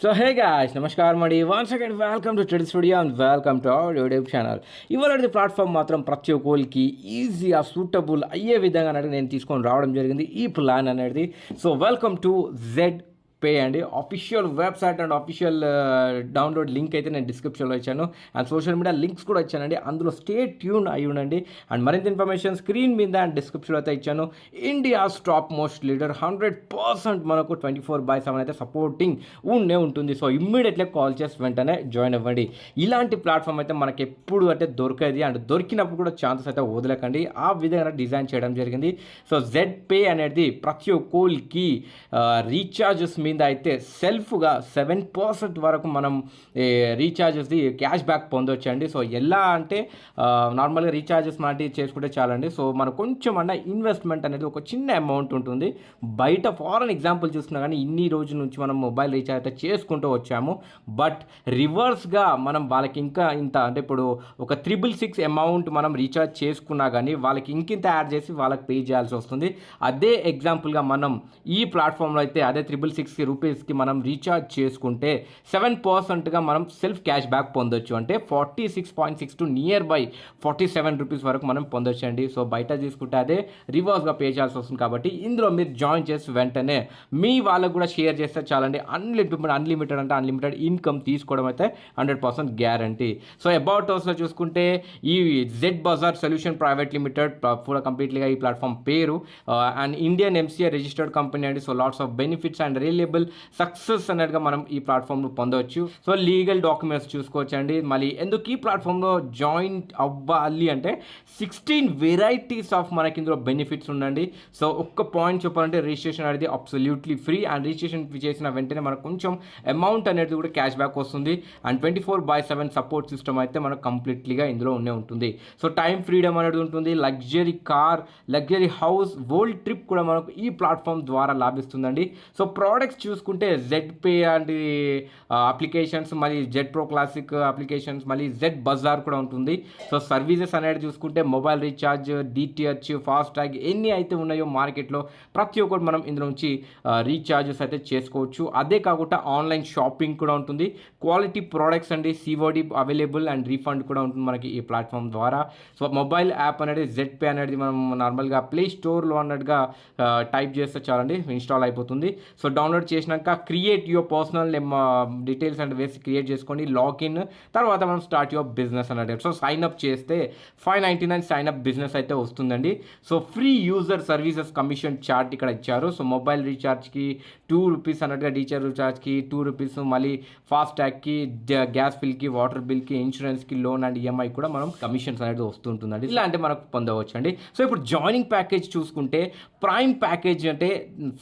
So hey guys, Namaskar Madi. Once again, welcome to Trade Studio and welcome to our YouTube channel. ఇవాళ platform మాత్రం ప్రతి ఒక్కరికి ఈజీగా suitable అయ్యే విధంగా అనేది నేను తీసుకొని రావడం జరిగింది ఈ ప్లాన్ అనేది. So welcome to Z pay అండి. Official website and official download link అయితే నేను డిస్క్రిప్షన్లో ఇచ్చాను అండ్ సోషల్ మీడియా లింక్స్ కూడా ఇచ్చానండి. అందులో స్టే ట్యూన్ అయి ఉండండి అండ్ మరింత ఇన్ఫర్మేషన్ స్క్రీన్ మీద అండ్ డిస్క్రిప్షన్లో అయితే ఇచ్చాను. ఇండియాస్ టాప్ మోస్ట్ లీడర్ 100% మనకు 24/7 అయితే సపోర్టింగ్ ఉంటుంది. సో ఇమ్మీడియట్లీ కాల్ చేసి వెంటనే జాయిన్ అవ్వండి. ఇలాంటి ప్లాట్ఫామ్ అయితే మనకి ఎప్పుడు అంటే దొరకది అండ్ దొరికినప్పుడు కూడా ఛాన్సెస్ అయితే వదలకండి. ఆ విధంగా డిజైన్ చేయడం జరిగింది. సో జెడ్ పే అనేది ప్రతి ఒక్కరికి రీఛార్జెస్ మీద అయితే సెల్ఫ్గా 7% వరకు మనం రీఛార్జెస్ది క్యాష్ బ్యాక్ పొందొచ్చండి. సో ఎలా అంటే నార్మల్గా రీఛార్జెస్ లాంటివి చేసుకుంటే చాలండి. సో మనకు కొంచెం అన్న ఇన్వెస్ట్మెంట్ అనేది ఒక చిన్న అమౌంట్ ఉంటుంది. బయట ఫారెన్ ఎగ్జాంపుల్ చూస్తున్నా కానీ ఇన్ని రోజుల నుంచి మనం మొబైల్ రీఛార్జ్ అయితే చేసుకుంటూ వచ్చాము. బట్ రివర్స్గా మనం వాళ్ళకి ఇంకా ఇంత అంటే ఇప్పుడు ఒక 666 అమౌంట్ మనం రీఛార్జ్ చేసుకున్నా కానీ వాళ్ళకి ఇంకింత యాడ్ చేసి వాళ్ళకి పే చేయాల్సి వస్తుంది. అదే ఎగ్జాంపుల్గా మనం ఈ ప్లాట్ఫామ్లో అయితే అదే 666 రూపీస్కి మనం రీఛార్జ్ చేసుకుంటే 7%గా మనం సెల్ఫ్ క్యాష్ బ్యాక్ పొందొచ్చు. అంటే 46.62 నియర్ బై 47 రూపీస్ వరకు మనం పొందొచ్చు అండి. సో బయట తీసుకుంటే అదే రివర్స్గా పే చేయాల్సి వస్తుంది. కాబట్టి ఇందులో మీరు జాయిన్ చేసి వెంటనే మీ వాళ్ళకు కూడా షేర్ చేస్తే చాలండి. అన్లిమిటెడ్ అంటే అన్లిమిటెడ్ ఇన్కమ్ తీసుకోవడం అయితే 100% గ్యారంటీ. సో అబౌట్ అస్లో చూసుకుంటే ఈ Z bazaar solution private limited పూరా కంప్లీట్లీగా ఈ ప్లాట్ఫామ్ పేరు and Indian MCA registered company అండి. So lots of benefits and reliable success అనేట్టుగా మనం ఈ ప్లాట్ఫామ్లో పొందవచ్చు. సో లీగల్ డాక్యుమెంట్స్ చూసుకోవచ్చు అండి. మళ్ళీ ఎందుకు ఈ ప్లాట్ఫామ్లో జాయిన్ అవ్వాలి అంటే 16 వెరైటీస్ ఆఫ్ మనకి ఇందులో బెనిఫిట్స్ ఉండండి. సో ఒక్క పాయింట్ చెప్పాలంటే రిజిస్ట్రేషన్ అనేది అబ్సల్యూట్లీ ఫ్రీ అండ్ రిజిస్ట్రేషన్ చేసిన వెంటనే మనకు కొంచెం అమౌంట్ అనేది కూడా క్యాష్ బ్యాక్ వస్తుంది అండ్ 24/7 సపోర్ట్ సిస్టమ్ అయితే మనకు కంప్లీట్లీగా ఇందులో ఉంటుంది. సో టైం ఫ్రీడమ్ అనేది ఉంటుంది. Luxury car, luxury house, world trip కూడా మనకు ఈ ప్లాట్ఫామ్ ద్వారా లాభిస్తుందండి. సో ప్రోడక్ట్స్ చూసుకుంటే జెడ్ పే అండ్ అప్లికేషన్స్, మళ్ళీ జెడ్ ప్రో క్లాసిక్ అప్లికేషన్స్, మళ్ళీ జెడ్ బజార్ కూడా ఉంటుంది. సో సర్వీసెస్ అనేది చూసుకుంటే mobile recharge, DTH, fast tag ఎన్ని అయితే ఉన్నాయో మార్కెట్లో ప్రతి ఒక్కటి మనం ఇందులో నుంచి రీఛార్జెస్ అయితే చేసుకోవచ్చు. అదే కాకుండా ఆన్లైన్ షాపింగ్ కూడా ఉంటుంది. క్వాలిటీ ప్రోడక్ట్స్ అండి, సిఓడి అవైలబుల్ అండ్ రీఫండ్ కూడా ఉంటుంది మనకి ఈ ప్లాట్ఫామ్ ద్వారా. సో మొబైల్ యాప్ అనేది జెడ్ పే అనేది మనం నార్మల్గా ప్లే స్టోర్లో అన్నట్టుగా టైప్ చేస్తే చాలండి ఇన్స్టాల్ అయిపోతుంది. సో డౌన్లోడ్ చేసినాక create your personal details and వేసి క్రియేట్ చేసుకోండి, లాగిన్, తర్వాత మనం స్టార్ట్ యువర్ బిజినెస్ అన్నట్టు. సో సైన్ అప్ చేస్తే 599 సైన్ అప్ బిజినెస్ అయితే వస్తుందండి. So free user services commission chart ఇక్కడ ఇచ్చారు. సో మొబైల్ రీఛార్జ్కి 2 రూపీస్ అన్నట్టుగా, డీచర్ రీఛార్జ్కి 2 రూపీస్, మళ్ళీ ఫాస్ట్ ట్యాగ్కి, గ్యాస్ బిల్కి, వాటర్ బిల్కి, ఇన్సూరెన్స్కి, లోన్ అండ్ ఈఎంఐ కూడా మనం కమిషన్స్ అనేది వస్తుంటుందండి. ఇలా అంటే మనకు పొందవచ్చు అండి. సో ఇప్పుడు జాయినింగ్ ప్యాకేజ్ చూసుకుంటే ప్రైమ్ ప్యాకేజ్ అంటే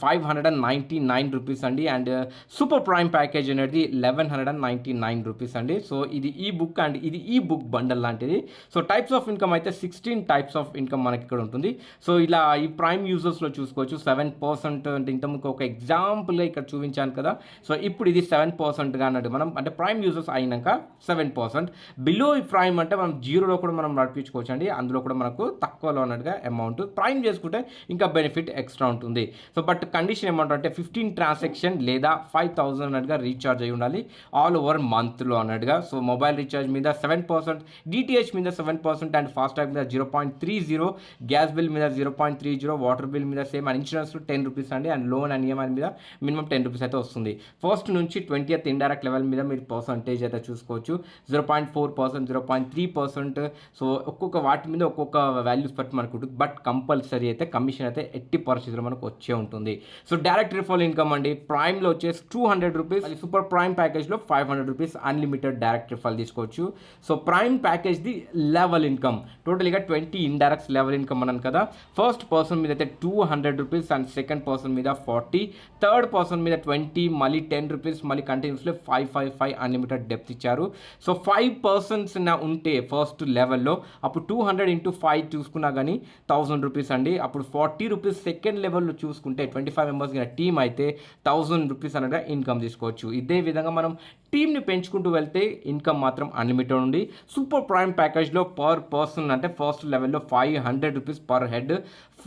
599 రూపీస్ అండి అండ్ సూపర్ ప్రైమ్ ప్యాకేజ్ అనేది 1199 రూపీస్ అండి. సో ఇది ఈ బుక్ అండ్ ఇది ఈ బుక్ బండల్ లాంటిది. సో టైప్స్ ఆఫ్ ఇన్కమ్ అయితే 16 టైప్స్ ఆఫ్ ఇన్కమ్ మనకి ఇక్కడ ఉంటుంది. సో ఇలా ఈ ప్రైమ్ యూజర్స్లో చూసుకోవచ్చు 7% అంటే ఇంతకు ఒక ఎగ్జాంపుల్గా ఇక్కడ చూపించాను కదా. సో ఇప్పుడు ఇది 7%గా అన్నట్టు మనం అంటే ప్రైమ్ యూజర్స్ అయినాక 7%. బిలో ప్రైమ్ అంటే మనం జీరోలో కూడా మనం నడిపించుకోవచ్చు అండి. అందులో కూడా మనకు తక్కువలో అన్నట్టుగా అమౌంట్. ప్రైమ్ చేసుకుంటే ఇంకా బెనిఫిట్ ఎక్స్ట్రా ఉంటుంది. సో బట్ కండిషన్ ఏమంటారు అంటే 15 ట్రాన్సాక్షన్ లేదా 5000 అన్నట్టుగా రీఛార్జ్ అయి ఉండాలి ఆల్ ఓవర్ మంత్లో అన్నట్టుగా. సో మొబైల్ రీఛార్జ్ మీద 7%, డిటిహెచ్ మీద 7% అండ్ ఫాస్ట్ ట్యాగ్ మీద 0.30, గ్యాస్ బిల్ మీద 0.30, వాటర్ బిల్ మీద సేమ్ అండ్ ఇన్సూరెన్స్ 10 రూపీస్ అండి అండ్ లోన్ అండ్ ఈఎంఐ మీద మినిమం 10 రూపీస్ అయితే వస్తుంది. ఫస్ట్ నుంచి 20th ఇండైరెక్ట్ లెవెల్ మీద మీరు పర్సంటేజ్ అయితే చూసుకోవచ్చు. 0.4%, 0.3%. సో ఒక్కొక్క వాటి మీద ఒక్కొక్క వాల్యూస్ బట్టి మనకు ఉంటుంది. బట్ కంపల్సరీ అయితే కమిషన్ అయితే 80% మనకు వచ్చే ఉంటుంది. సో డైరెక్ట్ రిఫరల్ ఇన్కమ్ అండి ప్రైమ్లో వచ్చేసి 200 రూపీస్, సూపర్ ప్రైమ్ ప్యాకేజ్లో 500 రూపీస్ అన్లిమిటెడ్ డైరెక్ట్ రిఫరల్ తీసుకోవచ్చు. సో ప్రైమ్ ప్యాకేజ్ది లెవెల్ ఇన్కమ్ టోటల్గా 20 ఇండైరెక్ట్స్ లెవెల్ ఇన్కమ్ అన్నాను కదా. ఫస్ట్ పర్సన్ మీద అయితే 200 రూపీస్ అండ్ సెకండ్ పర్సన్ మీద 40, థర్డ్ పర్సన్ మీద 20, మళ్ళీ 10 రూపీస్, మళ్ళీ కంటిన్యూస్లో 555 అన్లిమిటెడ్ డెప్త్ ఇచ్చారు. సో 5 పర్సన్స్ ఉంటే ఫస్ట్ లెవెల్లో అప్పుడు 200 × 5 చూసుకున్నా కానీ 1000 రూపీస్ అండి. అప్పుడు 40 రూపీస్ సెకండ్ లెవెల్లో చూసుకుంటే 25 మెంబర్స్ టీమ్ అయితే 1000 రూపీస్ అనేది ఇన్కమ్ తీసుకోవచ్చు. ఇదే విధంగా మనం టీమ్ని పెంచుకుంటూ వెళ్తే ఇన్కమ్ మాత్రం అన్లిమిటెడ్ ఉంది. సూపర్ ప్రైమ్ ప్యాకేజ్లో పర్ పర్సన్ అంటే ఫస్ట్ లెవెల్లో 500 రూపీస్ పర్ హెడ్,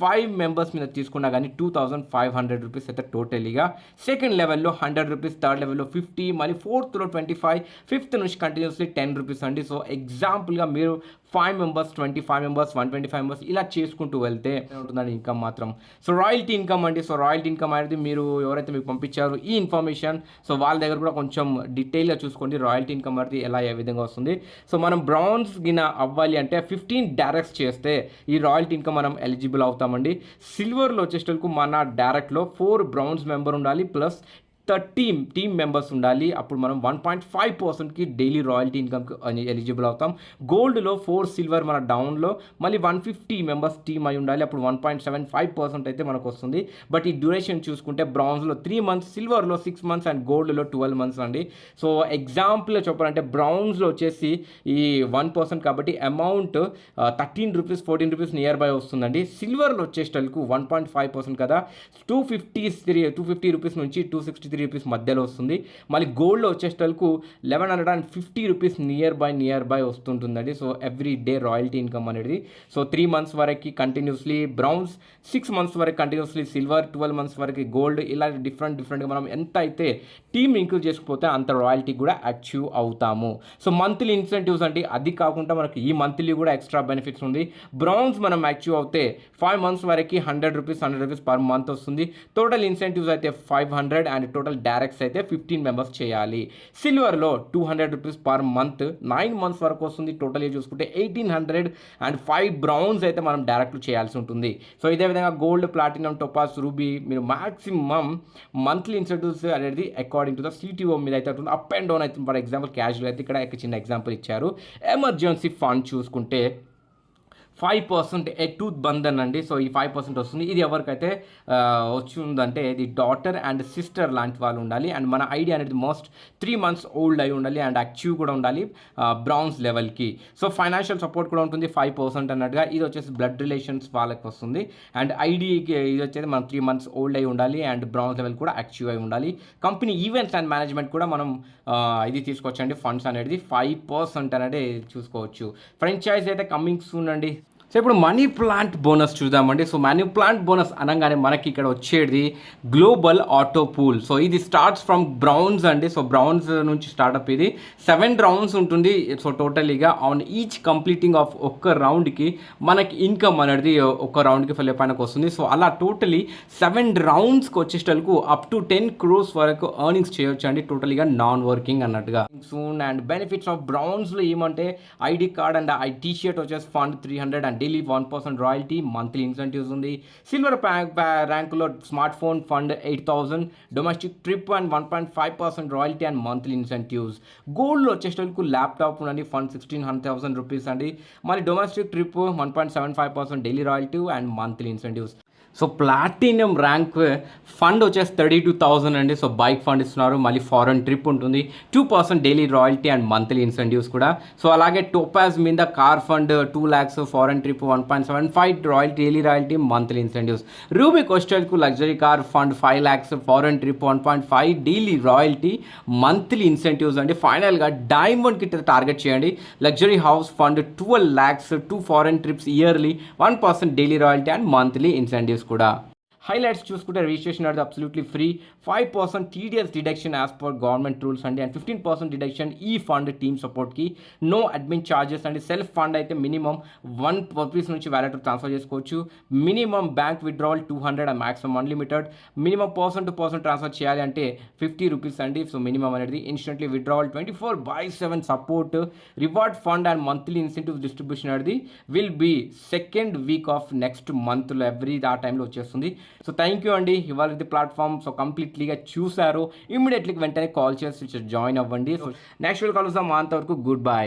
5 మెంబర్స్ మీద తీసుకున్నా కానీ 2500 రూపీస్ అయితే టోటలీగా. సెకండ్ లెవెల్లో 100 రూపీస్, థర్డ్ లెవెల్లో 50, మళ్ళీ ఫోర్త్లో 25, ఫిఫ్త్ నుంచి కంటిన్యూస్లీ 10 రూపీస్ అండి. సో ఎగ్జాంపుల్గా మీరు 5 మెంబర్స్, 25 మెంబర్స్, 125 మెంబర్స్ ఇలా చేసుకుంటూ వెళ్తే ఉంటుందండి ఇన్కమ్ మాత్రం. సో రాయల్టీ ఇన్కమ్ అండి. సో రాయల్టీ ఇన్కమ్ అనేది మీరు ఎవరైతే మీకు పంపించారో ఈ ఇన్ఫర్మేషన్, సో వాళ్ళ దగ్గర కూడా కొంచెం డీటెయిల్గా చూసుకోండి రాయల్టీ ఇన్కమ్ అనేది ఎలా ఏ విధంగా వస్తుంది. సో మనం బ్రాంజ్ గిన అవ్వాలి అంటే 15 డైరెక్ట్స్ చేస్తే ఈ రాయల్టీ ఇన్కమ్ మనం ఎలిజిబుల్ అవుతామండి. సిల్వర్లో వచ్చేటకు మన డైరెక్ట్లో 4 బ్రాంజ్ మెంబర్ ఉండాలి ప్లస్ 30 టీమ్ మెంబర్స్ ఉండాలి. అప్పుడు మనం 1.5%కి డైలీ రాయల్టీ ఇన్కమ్కి ఎలిజిబుల్ అవుతాం. గోల్డ్లో 4 సిల్వర్ మన డౌన్లో, మళ్ళీ 150 మెంబర్స్ టీమ్ అయి ఉండాలి. అప్పుడు 1.75% అయితే మనకు వస్తుంది. బట్ ఈ డ్యూరేషన్ చూసుకుంటే బ్రాంజ్లో 3 మంత్స్, సిల్వర్లో 6 మంత్స్ అండ్ గోల్డ్లో 12 మంత్స్ అండి. సో ఎగ్జాంపుల్ చెప్పాలంటే బ్రౌన్స్లో వచ్చేసి ఈ 1% కాబట్టి amount 13 rupees 14 rupees near by వస్తుందండి. సిల్వర్లో వచ్చేటకు 1.5% కదా, 250 రూపీస్ నుంచి 263 రూపీస్ మధ్యలో వస్తుంది. మళ్ళీ గోల్డ్లో వచ్చేటకు 1150 రూపీస్ నియర్ బై వస్తుంటుందండి. So every day royalty income అనేది. సో 3 మంత్స్ వరకు కంటిన్యూస్లీ బ్రౌన్స్, 6 మంత్స్ వరకు కంటిన్యూస్లీ సిల్వర్, 12 మంత్స్ వరకు గోల్డ్, ఇలా డిఫరెంట్గా మనం ఎంత అయితే టీమ్ ఇంక్రీజ్ చేసుకుపోతే అంత రాయల్టీ కూడా అచీవ్ అవుతాము. సో మంత్లీ ఇన్సెంటివ్స్ అంటే అది కాకుండా మనకి ఈ మంత్లీ కూడా ఎక్స్ట్రా బెనిఫిట్స్ ఉంది. బ్రౌన్స్ మనం అచీవ్ అవుతే 5 మంత్స్ వరకు 100 రూపీస్ పర్ మంత్ వస్తుంది. టోటల్ ఇన్సెంటివ్స్ అయితే 500 అండ్ టోటల్ డైరెక్ట్స్ అయితే 15 మెంబర్స్ చేయాలి. సిల్వర్లో 200 రూపీస్ పర్ మంత్ 9 మంత్స్ వరకు వస్తుంది. టోటల్ చూసుకుంటే 1800 అండ్ 5 బ్రౌన్స్ అయితే మనం డైరెక్ట్లు చేయాల్సి ఉంటుంది. సో ఇదే విధంగా గోల్డ్, ప్లాటినం, టోపాస్, రూబీ మీరు మాక్సిమం మంత్లీ ఇన్సెంటివ్స్ అనేది అకార్డింగ్ టు ద సిటీఓ మీద అయితే ఉంటుంది. అప్ అండ్ డౌన్ అయితే. ఫర్ ఎగ్జాంపుల్ క్యాజువల్ అయితే ఇక్కడ చిన్న ఎగ్జాంపుల్ ఇచ్చారు. ఎమర్జెన్సీ ఫండ్ చూసుకుంటే 5% టూత్ బంధన్ అండి. సో ఈ 5% వస్తుంది. ఇది ఎవరికైతే వచ్చి ఉందంటే ఇది డాటర్ అండ్ సిస్టర్ లాంటి వాళ్ళు ఉండాలి. అండ్ మన ఐడి అనేది మోస్ట్ 3 మంత్స్ ఓల్డ్ అయి ఉండాలి అండ్ యాక్టివ్ కూడా ఉండాలి బ్రౌన్స్ లెవెల్కి. సో ఫైనాన్షియల్ సపోర్ట్ కూడా ఉంటుంది 5% అన్నట్టుగా. ఇది వచ్చేసి బ్లడ్ రిలేషన్స్ వాళ్ళకి వస్తుంది. అండ్ ఐడికి ఇది వచ్చేసి మనం 3 మంత్స్ ఓల్డ్ అయి ఉండాలి అండ్ బ్రౌన్స్ లెవెల్ కూడా యాక్టివ్ అయి ఉండాలి. కంపెనీ ఈవెంట్స్ అండ్ మేనేజ్మెంట్ కూడా మనం ఇది తీసుకోవచ్చండి. ఫండ్స్ అనేది 5% అనేది చూసుకోవచ్చు. ఫ్రాంచైజ్ అయితే కమింగ్ సూన్ అండి. సో ఇప్పుడు మనీ ప్లాంట్ బోనస్ చూద్దామండి. సో మనీ ప్లాంట్ బోనస్ అనగానే మనకి ఇక్కడ వచ్చేది గ్లోబల్ ఆటో పూల్. సో ఇది స్టార్ట్స్ ఫ్రమ్ బ్రౌన్స్ అండి. సో బ్రౌన్స్ నుంచి స్టార్ట్అప్ ఇది 7 రౌండ్స్ ఉంటుంది. సో టోటలీగా ఆన్ ఈచ్ కంప్లీటింగ్ ఆఫ్ ఒక్క రౌండ్కి మనకి ఇన్కమ్ అనేది ఒక్క రౌండ్కి ఫలితానికి వస్తుంది. సో అలా టోటలీ 7 రౌండ్స్కి వచ్చేటకు అప్ టు 10 crores వరకు ఎర్నింగ్స్ చేయొచ్చు అండి. టోటలీగా నాన్ వర్కింగ్ అన్నట్టుగా. సూన్ అండ్ బెనిఫిట్స్ ఆఫ్ బ్రౌన్స్లో ఏమంటే ID card and T shirt వచ్చేసి fund 300 and daily 1% royalty, monthly incentives ఉంది. సిల్వర్ ర్యాంకులో smart phone fund 8000, domestic trip and 1.5% royalty and monthly incentives. గోల్డ్లో వచ్చేటకు ల్యాప్టాప్ ఉండండి ఫండ్ 16,000 రూపీస్ అండి. మళ్ళీ domestic trip 1.75% daily royalty and monthly incentives. So platinum rank fund వచ్చేసి 32,000 అండి. So bike fund ఇస్తున్నారు. మళ్ళీ ఫారెన్ ట్రిప్ ఉంటుంది, 2% daily royalty and monthly incentives కూడా. సో అలాగే టోపాజ్ మీద car fund 2 lakhs, foreign trip 1.75 royalty, daily royalty, monthly incentives. Ruby కోస్టల్కు luxury car fund 5 lakhs, foreign trip 1.5 daily royalty, monthly incentives అండి. ఫైనల్గా డైమండ్కి టార్గెట్ చేయండి. Luxury house fund 12 lakhs, 2 foreign trips yearly, 1% daily royalty and monthly incentives కూడా. Highlights చూసుకుంటే registration అనేది absolutely free, 5% TDS deduction as per government rules అండి. And 15% deduction ఈ fund team సపోర్ట్కి. నో అడ్మిన్ ఛార్జెస్ అండి. సెల్ఫ్ ఫండ్ అయితే minimum 1 rupees నుంచి wallet transfer చేసుకోవచ్చు. Minimum bank withdrawal 200 and maximum unlimited. Minimum person to person transfer చేయాలి అంటే 50 rupees అండి. సో మినిమం అనేది instantly withdrawal, 24/7 support. Reward fund and monthly incentive distribution అనేది will be second week of next మంత్లో every ఆ టైంలో వచ్చేస్తుంది. సో థ్యాంక్ యూ అండి. ఇవాళ ఇది ప్లాట్ఫామ్ సో కంప్లీట్లీగా చూసారు. ఇమ్మీడియట్లీ వెంటనే కాల్ చేసి జాయిన్ అవ్వండి. సో నెక్స్ట్ వీడియో కలుద్దాం. అంతవరకు గుడ్ బై.